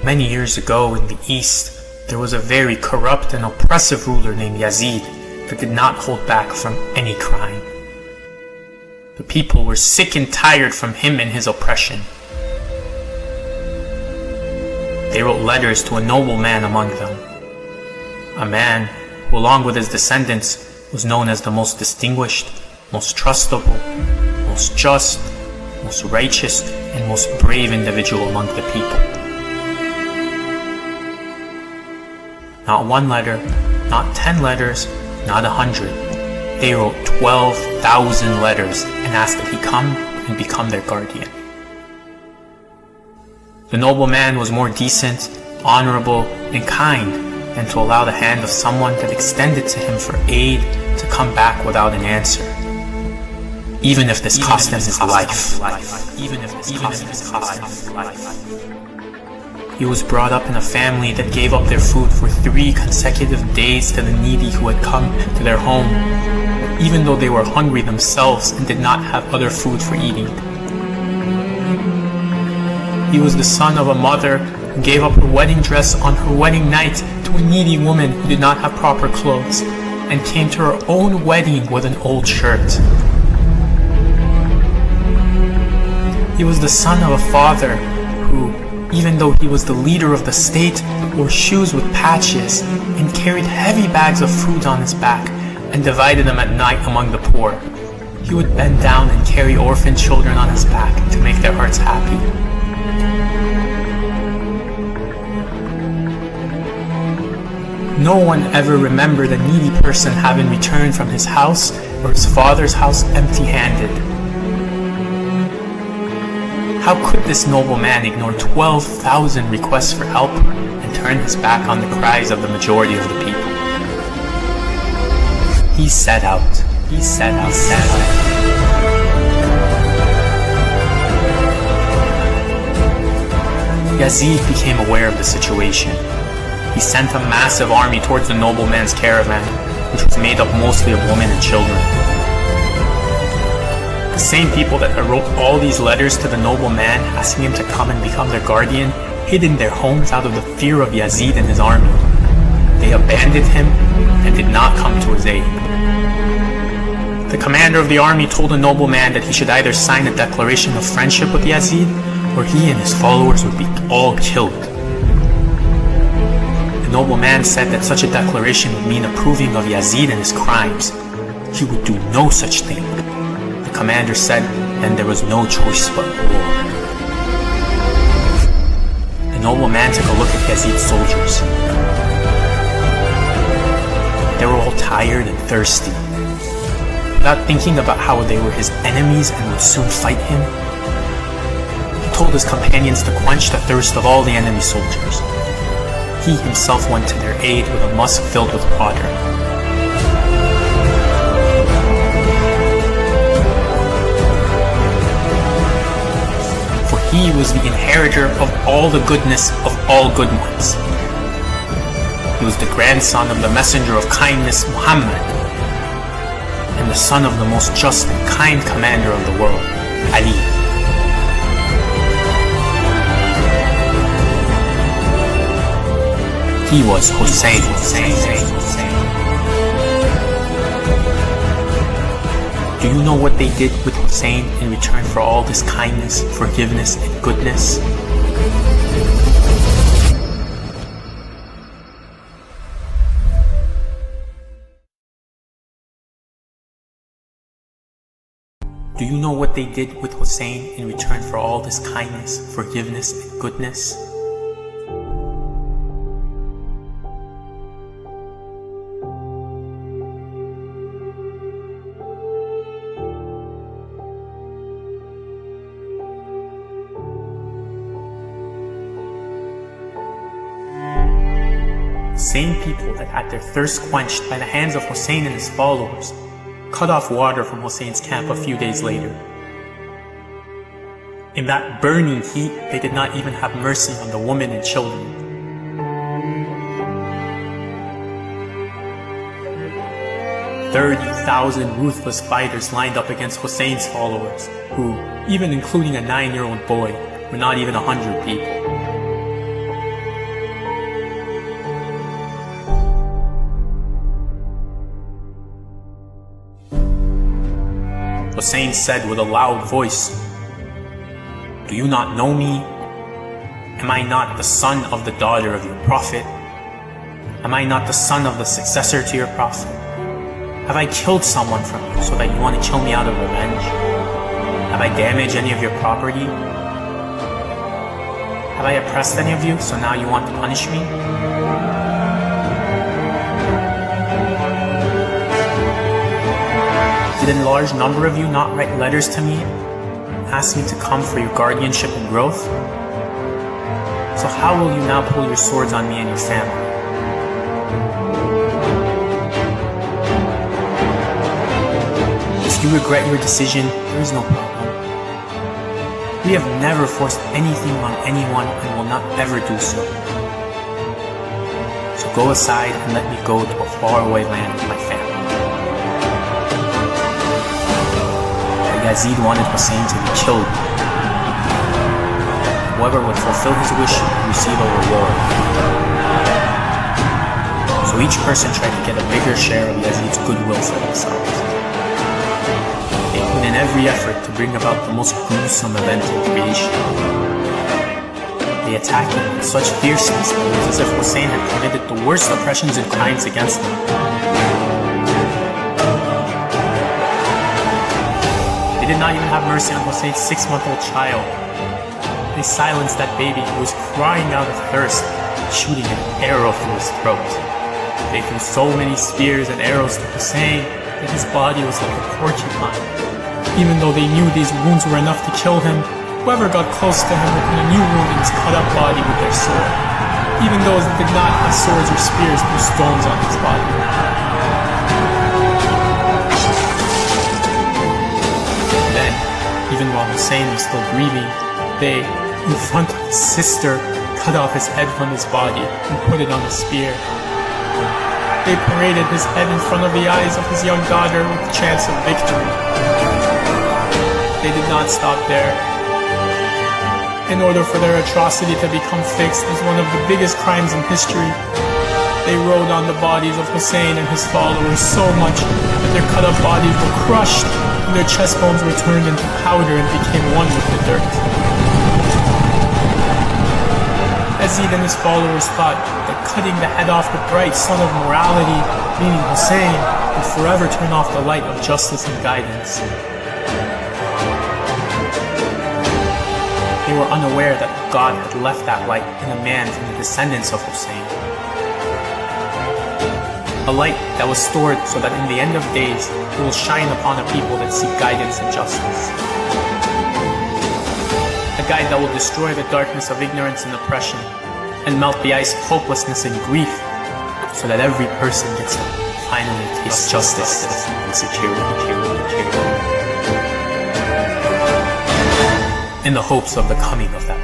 Many years ago in the East, there was a very corrupt and oppressive ruler named Yazid that did not hold back from any crime. The people were sick and tired from him and his oppression. They wrote letters to a noble man among them, a man who, along with his descendants, was known as the most distinguished, most trustable, most just, most righteous, and most brave individual among the people. Not one letter, not 10 letters, not 100. They wrote 12,000 letters and asked that he come and become their guardian. The noble man was more decent, honorable, and kind than to allow the hand of someone that extended to him for aid to come back without an answer, even if this cost him his life. He was brought up in a family that gave up their food for 3 consecutive days to the needy who had come to their home, even though they were hungry themselves and did not have other food for eating. He was the son of a mother who gave up her wedding dress on her wedding night to a needy woman who did not have proper clothes, and came to her own wedding with an old shirt. He was the son of a father who, even though he was the leader of the state, wore shoes with patches and carried heavy bags of food on his back and divided them at night among the poor. He would bend down and carry orphan children on his back to make their hearts happy. No one ever remembered a needy person having returned from his house or his father's house empty-handed. How could this noble man ignore 12,000 requests for help and turn his back on the cries of the majority of the people? He set out. Yazid became aware of the situation. He sent a massive army towards the nobleman's caravan, which was made up mostly of women and children. The same people that had wrote all these letters to the nobleman asking him to come and become their guardian hid in their homes out of the fear of Yazid and his army. They abandoned him and did not come to his aid. The commander of the army told the nobleman that he should either sign a declaration of friendship with Yazid, or he and his followers would be all killed. The nobleman said that such a declaration would mean approving of Yazid and his crimes. He would do no such thing. The commander said then there was no choice but war. The nobleman took a look at Yazid's soldiers. They were all tired and thirsty. Without thinking about how they were his enemies and would soon fight him, he told his companions to quench the thirst of all the enemy soldiers. He himself went to their aid with a musk filled with water. For he was the inheritor of all the goodness of all good ones. He was the grandson of the messenger of kindness, Muhammad, and the son of the most just and kind commander of the world, Ali. He was Hussain. Do you know what they did with Hussain in return for all this kindness, forgiveness, and goodness? Do you know what they did with Hussain in return for all this kindness, forgiveness, and goodness? Same people that had their thirst quenched by the hands of Hussain and his followers cut off water from Hussein's camp a few days later. In that burning heat, they did not even have mercy on the women and children. "30,000 ruthless fighters lined up against Hussein's followers, who, even including a 9-year-old boy, were not even 100 people. Hussein said with a loud voice, "Do you not know me? Am I not the son of the daughter of your prophet? Am I not the son of the successor to your prophet? Have I killed someone from you so that you want to kill me out of revenge? Have I damaged any of your property? Have I oppressed any of you, so now you want to punish me? Did a large number of you not write letters to me, ask me to come for your guardianship and growth? So how will you now pull your swords on me and your family? If you regret your decision, there is no problem. We have never forced anything on anyone and will not ever do so. So go aside and let me go to a faraway land with my family." Yazid wanted Hussein to be killed. Whoever would fulfill his wish would receive a reward. So each person tried to get a bigger share of Yazid's goodwill for themselves. They put in every effort to bring about the most gruesome event in creation. They attacked him with such fierceness that it was as if Hussein had committed the worst oppressions and crimes against them. They did not even have mercy on Hussein's 6-month-old child. They silenced that baby who was crying out of thirst, shooting an arrow through his throat. They threw so many spears and arrows to Hussein that his body was like a porcupine. Even though they knew these wounds were enough to kill him, whoever got close to him would put a new wound in his cut-up body with their sword. Even those that did not have swords or spears threw stones on his body. Then, even while Hussein was still grieving, they, in front of his sister, cut off his head from his body and put it on a spear. They paraded his head in front of the eyes of his young daughter with the chance of victory. They did not stop there. In order for their atrocity to become fixed as one of the biggest crimes in history, they rode on the bodies of Hussein and his followers so much that their cut-up bodies were crushed and their chest bones were turned into powder and became one with the dirt. Yazid and his followers thought that cutting the head off the bright sun of morality, meaning Hussein, would forever turn off the light of justice and guidance. They were unaware that God had left that light in a man from the descendants of Hussein. A light that was stored so that in the end of days, it will shine upon a people that seek guidance and justice. A guide that will destroy the darkness of ignorance and oppression, and melt the ice of hopelessness and grief, so that every person gets to finally taste justice and security. In the hopes of the coming of that